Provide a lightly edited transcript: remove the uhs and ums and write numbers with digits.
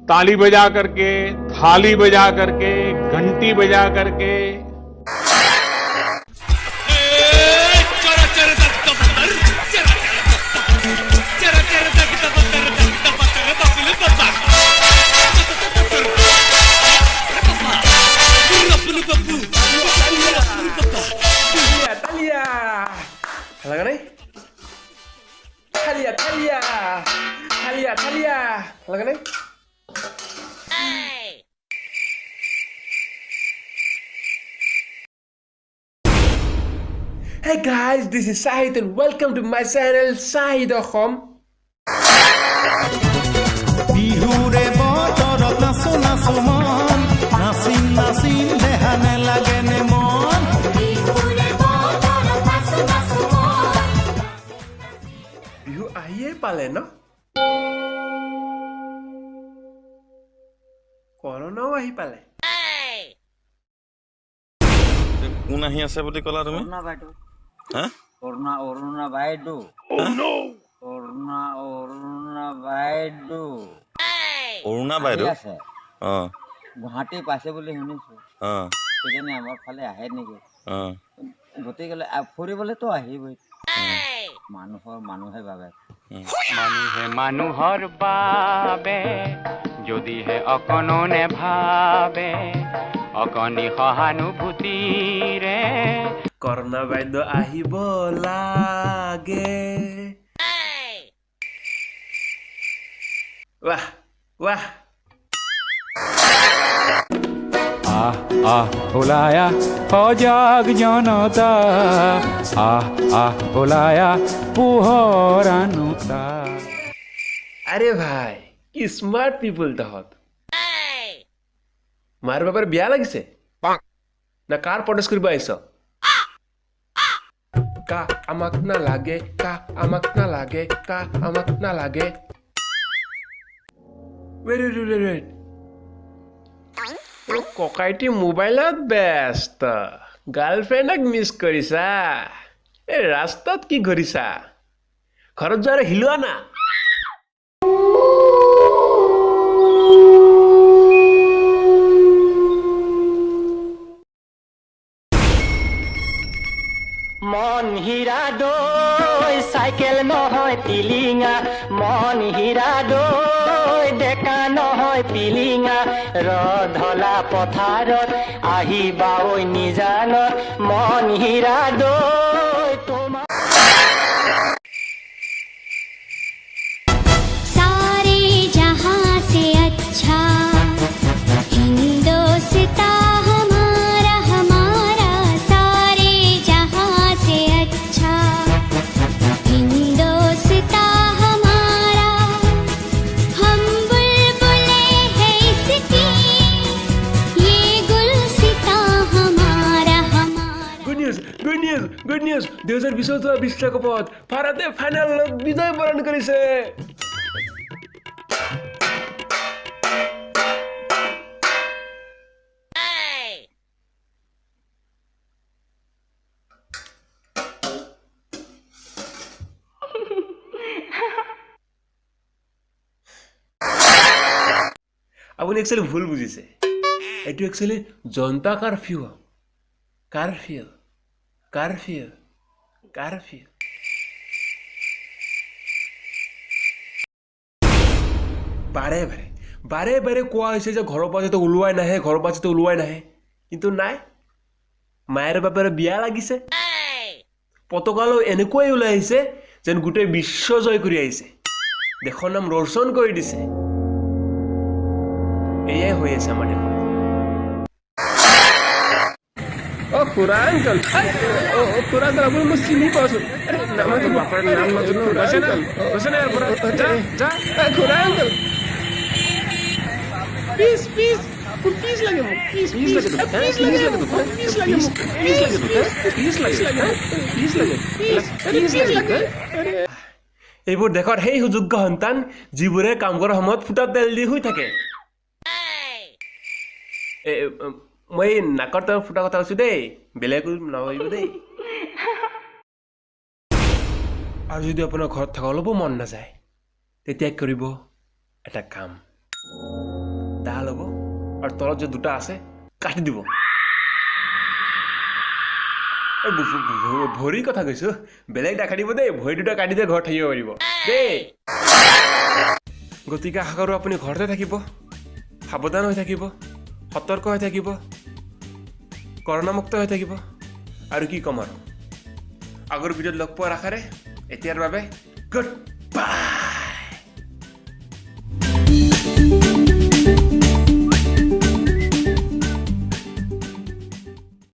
ताली बजा करके, थाली बजा करके, घंटी बजा करके लगा नहीं थालिया थालिया थालिया थालिया लगा नहीं Hey guys, this is Sahid and welcome to my channel Sahid Ahom. বিহুৰে বতৰত নাচো নাচো মন নাচিম নাচিম দেহানে লাগেনে মন বিহু আহিয়ে পালে ন কৰোনাও আহি পালে কোন আহি আছে বুলি ক'লা তুমি অৰুণা বাইদেউ হা অৰুণা বাইদেউ অৰুণা বাইদেউ অৰুণা বাইদেউ আছে অ গুৱাহাটী পাইছে বুলি শুনিছো অ সেইকাৰণে আমাৰ ফালে আহে নেকি অ গতিকে ফুৰিবলৈতো আহিবই মানুহে ভাবে মানুহে মানুহৰ বাবে যদিহে অকণো নেভাবে অকণি সহানুভূতিৰে কৰোনা বাইদেউ আহিব লাগে ৱাহ ৱাহ আহ আহ ওলায়া সজাগ জনতা আহ আহ ওলায়া পোহৰানুতা আৰে ভাই কি স্মাৰ্ট পিপল তহত মাৰ বাবাৰ বিয়া লাগিছে না কাৰ পটেস কৰিব আহিছ কা আমাক না লাগে কা আমাক না লাগে কা আমাক না লাগে wait ককাইটি মোবাইলত ব্যস্ত গাৰ্লফ্ৰেণ্ডক মিছ কৰিছা এই ৰাস্তাত কি ঘূৰিছা ঘৰত যোৱাৰে হিলোৱা না মন হীৰা দৈ চাইকেল নহয় টিলিঙা মন হীৰা দৈ ডেকা নহয় পিলিঙা ৰধলা পথাৰত আহিবা ঐ নিজানত মন হীৰা দৈ তোমাৰ सारे जहां से अच्छा हिंदोस्तां हमारा हमारा सारे जहां से अच्छा हिंदोस्तां हमारा हम बुलबुलें हैं इसकी ये गुलसितां हमारा हमारा গুড নিউজ 2020 বিশ্বকাপত ভাৰতে ফাইনেলত বিজয় বৰণ কৰিছে আপুনি একচুৱেলি ভুল বুজিছে এইটো একচুৱেলি জনতা কাৰফিউ কাৰফিউ কাৰফিউ কাৰফিউ বাৰে বাৰে কোৱা হৈছে যে ঘৰৰ পৰা যাতে ওলোৱাই নাহে কিন্তু নাই মায়েৰ বাপেৰে বিয়া লাগিছে পতাকালৈ এনেকুৱাই ওলাই আহিছে যেন গোটেই বিশ্ব জয় কৰি আহিছে দেশৰ নাম ৰোশন কৰি দিছে এয়াই হৈ আছে আমাৰ দেশত Oh, kurang kan? Kurang kan? Aku mesti ni pasal. Nama tu bapa nama tu no. Macam mana? Kurang. Ja. Kurang kan? Peace. Peace lagi mu. Peace lagi. এইবোৰ দেশৰ সেই সুযোগ্য সন্তান যিবোৰে কাম কৰাৰ সময়ত ফুটা তেল দি শুই থাকে মই নাকৰ তলত ফুটা কথা কৈছো দেই বেলেগ নভাবিব দেই আৰু যদি আপোনাৰ ঘৰত থকা অলপো মন নাযায় তেতিয়া কৰিব এটা কাম আৰু তলত যে দুটা আছে কাটি দিব ভৰিৰ কথা কৈছো বেলেগ নাকাটিব দেই ভৰি দুটা কাটি দিয়ে ঘৰত থাকিব পাৰিব দেই গতিকে আশা কৰোঁ আপুনি ঘৰতে থাকিব সাৱধান হৈ থাকিব সতৰ্ক হৈ থাকিব কৰোণামুক্ত হৈ থাকিব আৰু কি ক'ম আৰু আগৰ ভিডিঅ'ত লগ পোৱাৰ আশাৰে এতিয়াৰ বাবে গুড